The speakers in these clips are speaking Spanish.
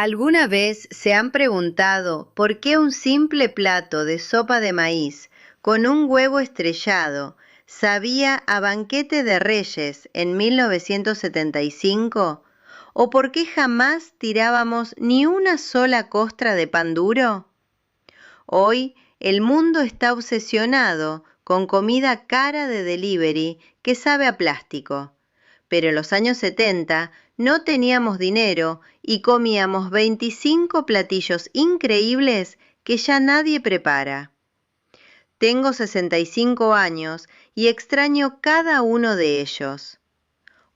¿Alguna vez se han preguntado por qué un simple plato de sopa de maíz con un huevo estrellado sabía a banquete de reyes en 1975? ¿O por qué jamás tirábamos ni una sola costra de pan duro? Hoy el mundo está obsesionado con comida cara de delivery que sabe a plástico. Pero en los años 70 no teníamos dinero y comíamos 25 platillos increíbles que ya nadie prepara. Tengo 65 años y extraño cada uno de ellos.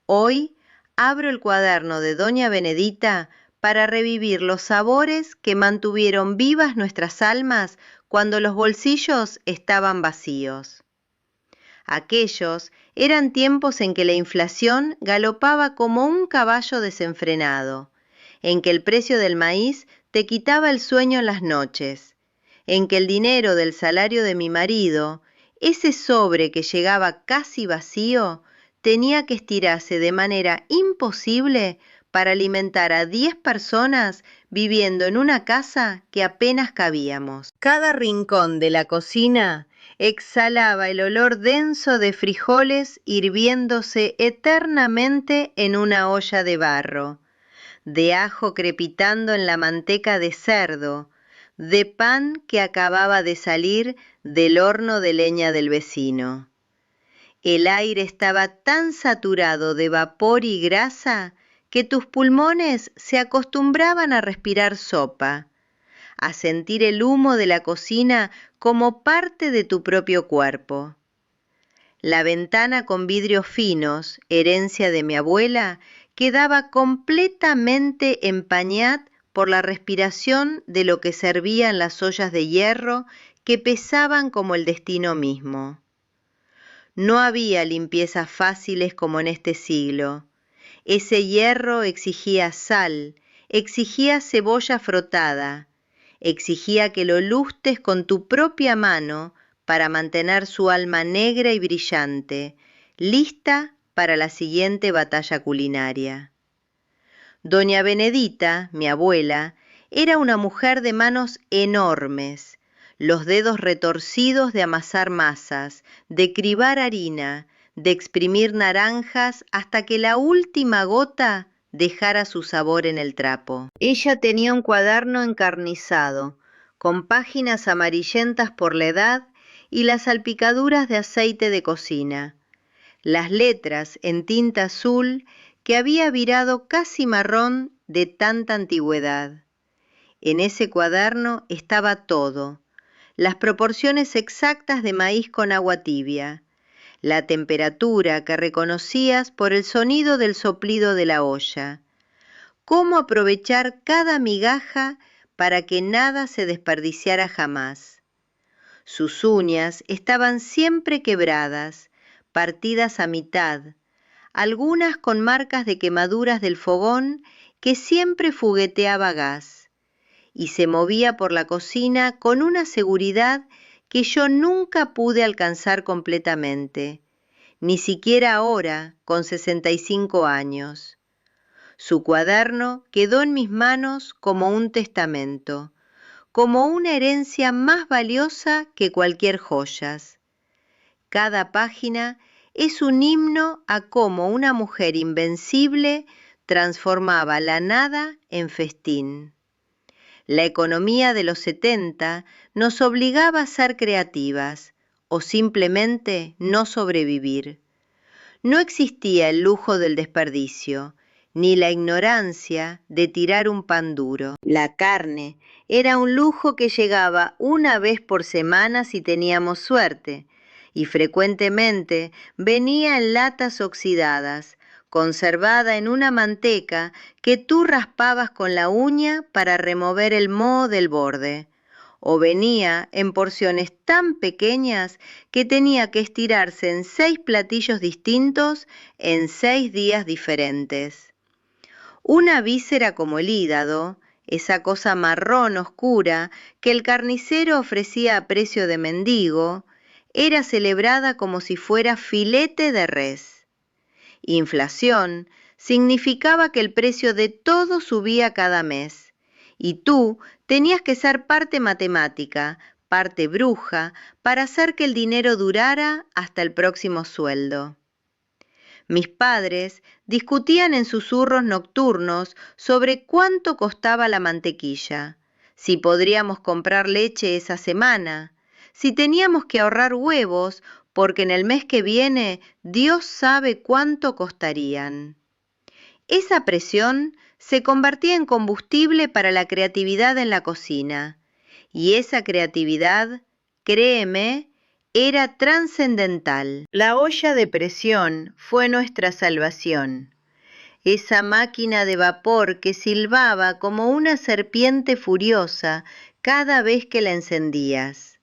Hoy abro el cuaderno de Doña Benedita para revivir los sabores que mantuvieron vivas nuestras almas cuando los bolsillos estaban vacíos. Aquellos eran tiempos en que la inflación galopaba como un caballo desenfrenado, en que el precio del maíz te quitaba el sueño en las noches, en que el dinero del salario de mi marido, ese sobre que llegaba casi vacío, tenía que estirarse de manera imposible para alimentar a 10 personas viviendo en una casa que apenas cabíamos. Cada rincón de la cocina exhalaba el olor denso de frijoles hirviéndose eternamente en una olla de barro, de ajo crepitando en la manteca de cerdo, de pan que acababa de salir del horno de leña del vecino. El aire estaba tan saturado de vapor y grasa que tus pulmones se acostumbraban a respirar sopa, a sentir el humo de la cocina como parte de tu propio cuerpo. La ventana con vidrios finos, herencia de mi abuela, quedaba completamente empañada por la respiración de lo que servía en las ollas de hierro que pesaban como el destino mismo. No había limpiezas fáciles como en este siglo. Ese hierro exigía sal, exigía cebolla frotada, exigía que lo lustres con tu propia mano para mantener su alma negra y brillante, lista para la siguiente batalla culinaria. Doña Benedita, mi abuela, era una mujer de manos enormes, los dedos retorcidos de amasar masas, de cribar harina, de exprimir naranjas hasta que la última gota dejara su sabor en el trapo. Ella tenía un cuaderno encarnizado, con páginas amarillentas por la edad y las salpicaduras de aceite de cocina, las letras en tinta azul que había virado casi marrón de tanta antigüedad. En ese cuaderno estaba todo: las proporciones exactas de maíz con agua tibia, la temperatura que reconocías por el sonido del soplido de la olla, cómo aprovechar cada migaja para que nada se desperdiciara jamás. Sus uñas estaban siempre quebradas, partidas a mitad, algunas con marcas de quemaduras del fogón que siempre fugueteaba gas, y se movía por la cocina con una seguridad que yo nunca pude alcanzar completamente, ni siquiera ahora, con 65 años. Su cuaderno quedó en mis manos como un testamento, como una herencia más valiosa que cualquier joya. Cada página es un himno a cómo una mujer invencible transformaba la nada en festín. La economía de los 70 nos obligaba a ser creativas o simplemente no sobrevivir. No existía el lujo del desperdicio, ni la ignorancia de tirar un pan duro. La carne era un lujo que llegaba una vez por semana si teníamos suerte, y frecuentemente venía en latas oxidadas, conservada en una manteca que tú raspabas con la uña para remover el moho del borde, o venía en porciones tan pequeñas que tenía que estirarse en 6 platillos distintos en 6 días diferentes. Una víscera como el hígado, esa cosa marrón oscura que el carnicero ofrecía a precio de mendigo, era celebrada como si fuera filete de res. Inflación significaba que el precio de todo subía cada mes y tú tenías que ser parte matemática, parte bruja, para hacer que el dinero durara hasta el próximo sueldo. Mis padres discutían en susurros nocturnos sobre cuánto costaba la mantequilla, si podríamos comprar leche esa semana, si teníamos que ahorrar huevos porque en el mes que viene Dios sabe cuánto costarían. Esa presión se convertía en combustible para la creatividad en la cocina, y esa creatividad, créeme, era trascendental. La olla de presión fue nuestra salvación. Esa máquina de vapor que silbaba como una serpiente furiosa cada vez que la encendías.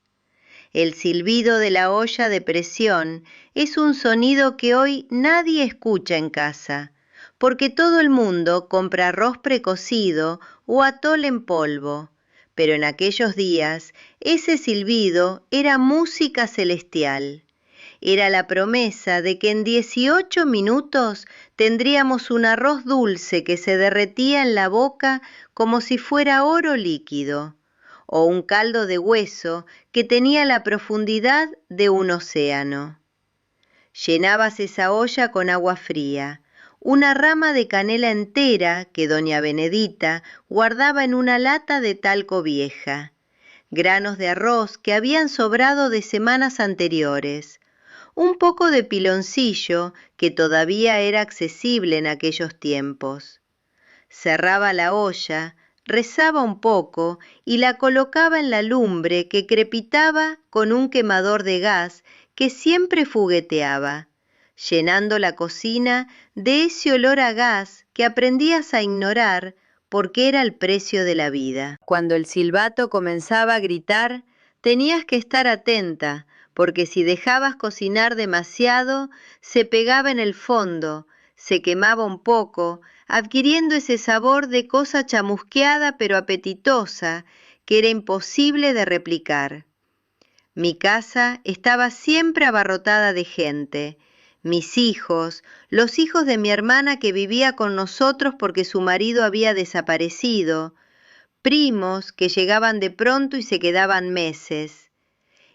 El silbido de la olla de presión es un sonido que hoy nadie escucha en casa, porque todo el mundo compra arroz precocido o atole en polvo. Pero en aquellos días ese silbido era música celestial. Era la promesa de que en 18 minutos tendríamos un arroz dulce que se derretía en la boca como si fuera oro líquido, o un caldo de hueso que tenía la profundidad de un océano. Llenabas esa olla con agua fría, una rama de canela entera que doña Benedita guardaba en una lata de talco vieja, granos de arroz que habían sobrado de semanas anteriores, un poco de piloncillo que todavía era accesible en aquellos tiempos. Cerraba la olla, rezaba un poco y la colocaba en la lumbre que crepitaba con un quemador de gas que siempre fugueteaba, llenando la cocina de ese olor a gas que aprendías a ignorar porque era el precio de la vida. Cuando el silbato comenzaba a gritar, tenías que estar atenta, porque si dejabas cocinar demasiado, se pegaba en el fondo, se quemaba un poco, adquiriendo ese sabor de cosa chamusqueada pero apetitosa que era imposible de replicar. Mi casa estaba siempre abarrotada de gente. Mis hijos, los hijos de mi hermana que vivía con nosotros porque su marido había desaparecido, primos que llegaban de pronto y se quedaban meses.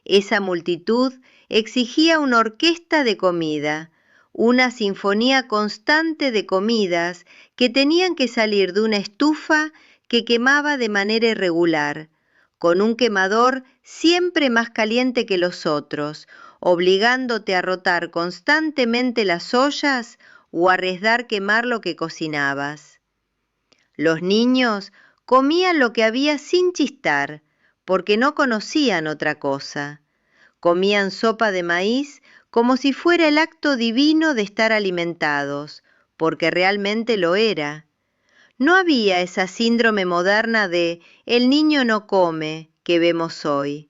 Esa multitud exigía una orquesta de comida, una sinfonía constante de comidas que tenían que salir de una estufa que quemaba de manera irregular, con un quemador siempre más caliente que los otros, obligándote a rotar constantemente las ollas o a arriesgar quemar lo que cocinabas. Los niños comían lo que había sin chistar, porque no conocían otra cosa. Comían sopa de maíz como si fuera el acto divino de estar alimentados, porque realmente lo era. No había esa síndrome moderna de el niño no come que vemos hoy.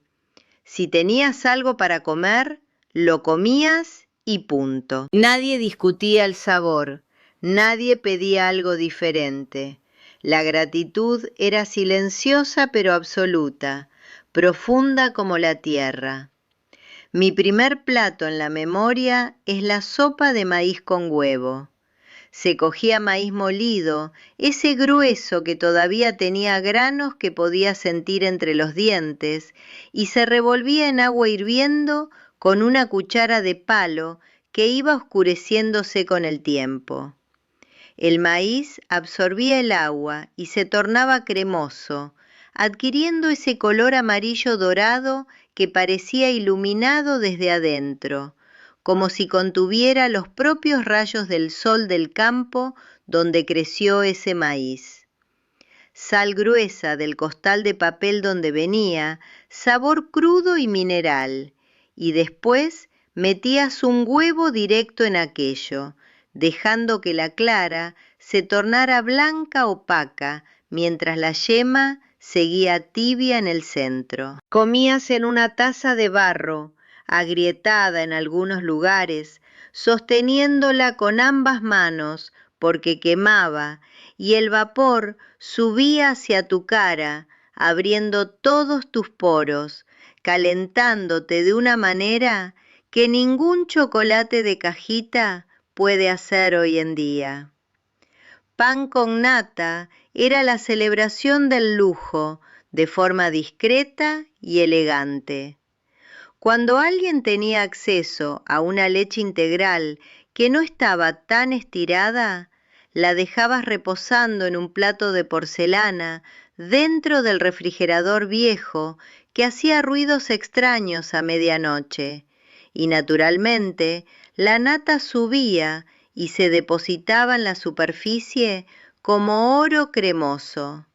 Si tenías algo para comer, lo comías y punto. Nadie discutía el sabor, nadie pedía algo diferente. La gratitud era silenciosa pero absoluta, profunda como la tierra. Mi primer plato en la memoria es la sopa de maíz con huevo. Se cogía maíz molido, ese grueso que todavía tenía granos que podía sentir entre los dientes, y se revolvía en agua hirviendo con una cuchara de palo que iba oscureciéndose con el tiempo. El maíz absorbía el agua y se tornaba cremoso, adquiriendo ese color amarillo dorado que parecía iluminado desde adentro, como si contuviera los propios rayos del sol del campo donde creció ese maíz. Sal gruesa del costal de papel donde venía, sabor crudo y mineral, y después metías un huevo directo en aquello, dejando que la clara se tornara blanca opaca, mientras la yema seguía tibia en el centro. Comías en una taza de barro, agrietada en algunos lugares, sosteniéndola con ambas manos porque quemaba, y el vapor subía hacia tu cara, abriendo todos tus poros, calentándote de una manera que ningún chocolate de cajita puede hacer hoy en día. pan con nata era la celebración del lujo, de forma discreta y elegante. Cuando alguien tenía acceso a una leche integral que no estaba tan estirada, la dejabas reposando en un plato de porcelana dentro del refrigerador viejo que hacía ruidos extraños a medianoche, y naturalmente la nata subía y se depositaba en la superficie como oro cremoso.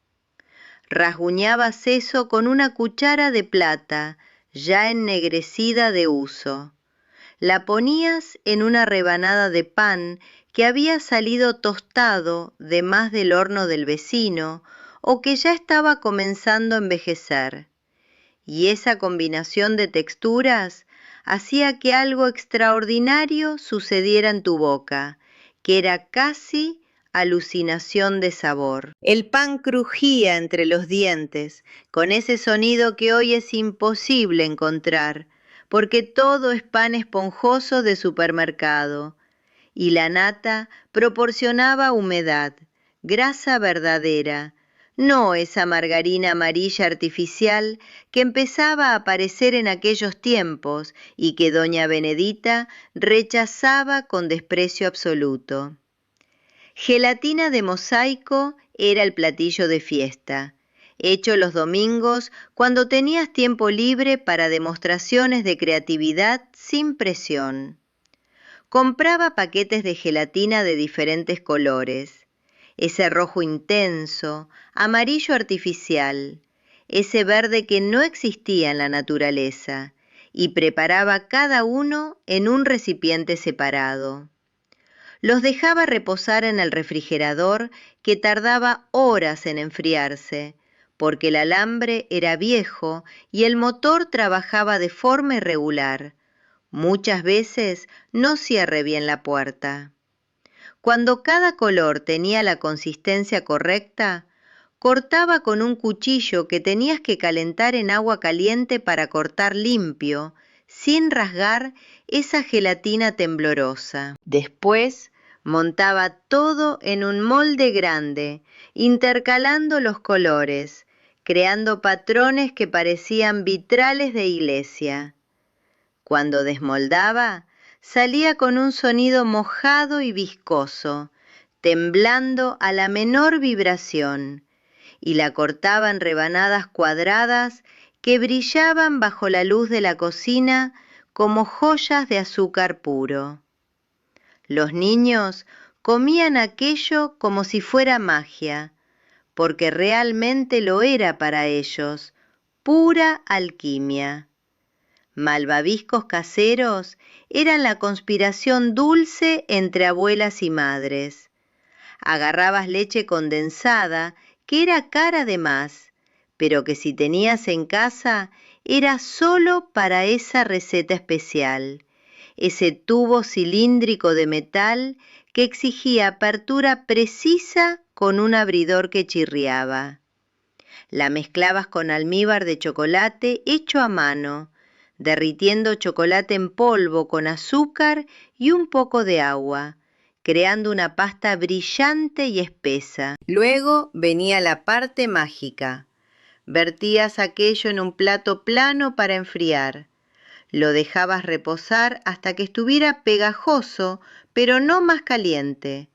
Rasguñabas eso con una cuchara de plata, ya ennegrecida de uso. La ponías en una rebanada de pan que había salido tostado de más del horno del vecino o que ya estaba comenzando a envejecer. Y esa combinación de texturas hacía que algo extraordinario sucediera en tu boca, que era casi alucinación de sabor. El pan crujía entre los dientes, con ese sonido que hoy es imposible encontrar, porque todo es pan esponjoso de supermercado, y la nata proporcionaba humedad, grasa verdadera, no esa margarina amarilla artificial que empezaba a aparecer en aquellos tiempos y que doña Benedita rechazaba con desprecio absoluto. Gelatina de mosaico era el platillo de fiesta, hecho los domingos cuando tenías tiempo libre para demostraciones de creatividad sin presión. Compraba paquetes de gelatina de diferentes colores, ese rojo intenso, amarillo artificial, ese verde que no existía en la naturaleza, y preparaba cada uno en un recipiente separado. Los dejaba reposar en el refrigerador que tardaba horas en enfriarse, porque el alambre era viejo y el motor trabajaba de forma irregular. Muchas veces no cierré bien la puerta. Cuando cada color tenía la consistencia correcta, cortaba con un cuchillo que tenías que calentar en agua caliente para cortar limpio, sin rasgar esa gelatina temblorosa. Después montaba todo en un molde grande, intercalando los colores, creando patrones que parecían vitrales de iglesia. Cuando desmoldaba, salía con un sonido mojado y viscoso, temblando a la menor vibración, y la cortaba en rebanadas cuadradas que brillaban bajo la luz de la cocina como joyas de azúcar puro. Los niños comían aquello como si fuera magia, porque realmente lo era para ellos, pura alquimia. Malvaviscos caseros eran la conspiración dulce entre abuelas y madres. Agarrabas leche condensada, que era cara de más, pero que si tenías en casa era solo para esa receta especial, ese tubo cilíndrico de metal que exigía apertura precisa con un abridor que chirriaba. La mezclabas con almíbar de chocolate hecho a mano, derritiendo chocolate en polvo con azúcar y un poco de agua, creando una pasta brillante y espesa. Luego venía la parte mágica. Vertías aquello en un plato plano para enfriar. Lo dejabas reposar hasta que estuviera pegajoso, pero no más caliente,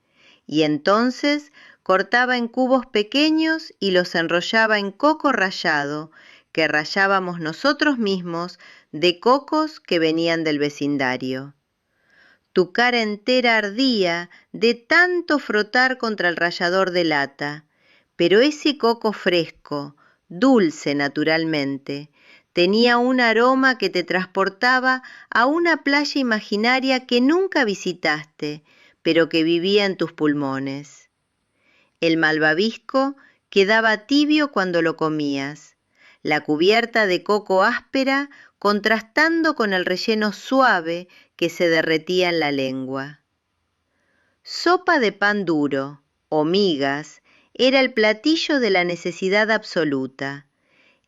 y entonces cortaba en cubos pequeños y los enrollaba en coco rallado, que rallábamos nosotros mismos de cocos que venían del vecindario. Tu cara entera ardía de tanto frotar contra el rallador de lata, pero ese coco fresco, dulce naturalmente, tenía un aroma que te transportaba a una playa imaginaria que nunca visitaste, pero que vivía en tus pulmones. El malvavisco quedaba tibio cuando lo comías, la cubierta de coco áspera contrastando con el relleno suave que se derretía en la lengua. Sopa de pan duro, o migas, era el platillo de la necesidad absoluta,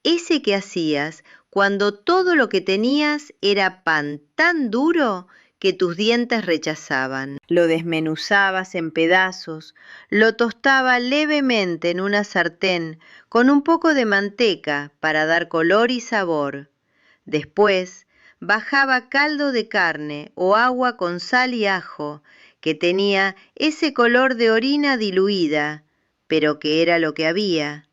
ese que hacías cuando todo lo que tenías era pan tan duro que tus dientes rechazaban. Lo desmenuzabas en pedazos, lo tostaba levemente en una sartén con un poco de manteca para dar color y sabor. Después, bajaba caldo de carne o agua con sal y ajo, que tenía ese color de orina diluida, pero que era lo que había.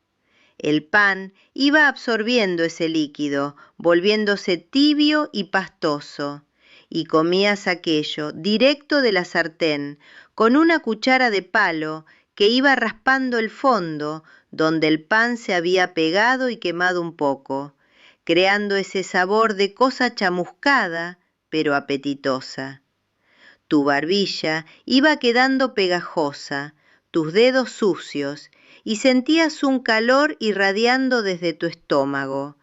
El pan iba absorbiendo ese líquido, volviéndose tibio y pastoso, y comías aquello directo de la sartén, con una cuchara de palo que iba raspando el fondo, donde el pan se había pegado y quemado un poco, creando ese sabor de cosa chamuscada, pero apetitosa. Tu barbilla iba quedando pegajosa, tus dedos sucios, y sentías un calor irradiando desde tu estómago,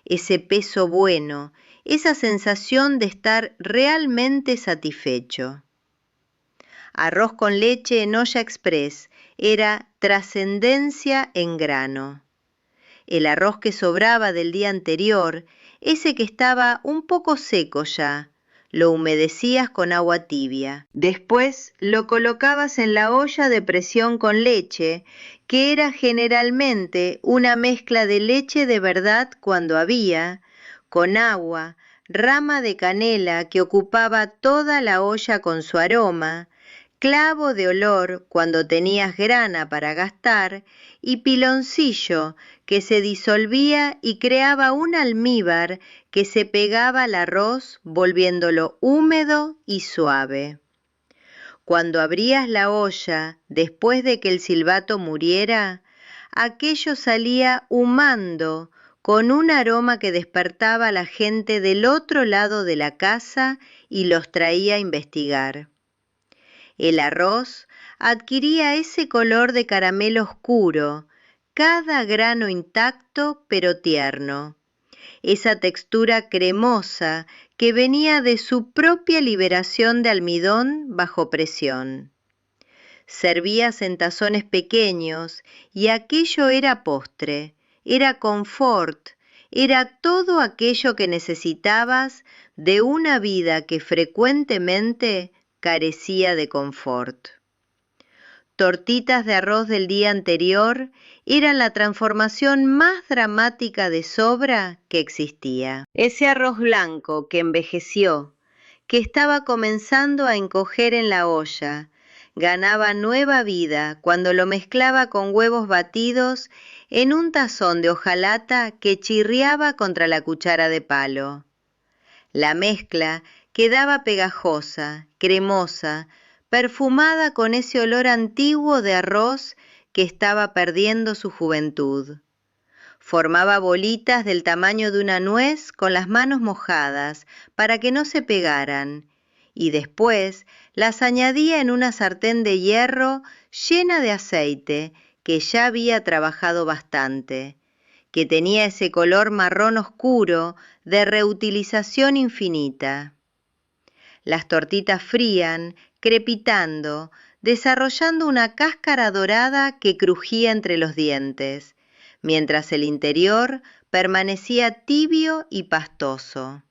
ese peso bueno, esa sensación de estar realmente satisfecho. Arroz con leche en olla express era trascendencia en grano. El arroz que sobraba del día anterior, ese que estaba un poco seco ya, lo humedecías con agua tibia. Después lo colocabas en la olla de presión con leche, que era generalmente una mezcla de leche de verdad cuando había, con agua, rama de canela que ocupaba toda la olla con su aroma, clavo de olor cuando tenías grana para gastar y piloncillo que se disolvía y creaba un almíbar que se pegaba al arroz volviéndolo húmedo y suave. Cuando abrías la olla después de que el silbato muriera, aquello salía humando con un aroma que despertaba a la gente del otro lado de la casa y los traía a investigar. El arroz adquiría ese color de caramelo oscuro, cada grano intacto pero tierno, esa textura cremosa que venía de su propia liberación de almidón bajo presión. Servías en tazones pequeños y aquello era postre, era confort, era todo aquello que necesitabas de una vida que frecuentemente carecía de confort. Tortitas de arroz del día anterior eran la transformación más dramática de sobra que existía. Ese arroz blanco que envejeció, que estaba comenzando a encoger en la olla, ganaba nueva vida cuando lo mezclaba con huevos batidos en un tazón de hojalata que chirriaba contra la cuchara de palo. La mezcla quedaba pegajosa, cremosa, perfumada con ese olor antiguo de arroz que estaba perdiendo su juventud. Formaba bolitas del tamaño de una nuez con las manos mojadas para que no se pegaran, y después las añadía en una sartén de hierro llena de aceite que ya había trabajado bastante, que tenía ese color marrón oscuro de reutilización infinita. Las tortitas frían, crepitando, desarrollando una cáscara dorada que crujía entre los dientes, mientras el interior permanecía tibio y pastoso.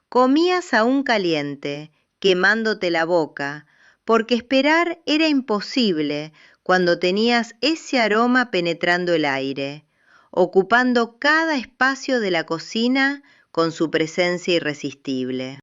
Comías aún caliente, quemándote la boca, porque esperar era imposible cuando tenías ese aroma penetrando el aire, ocupando cada espacio de la cocina con su presencia irresistible.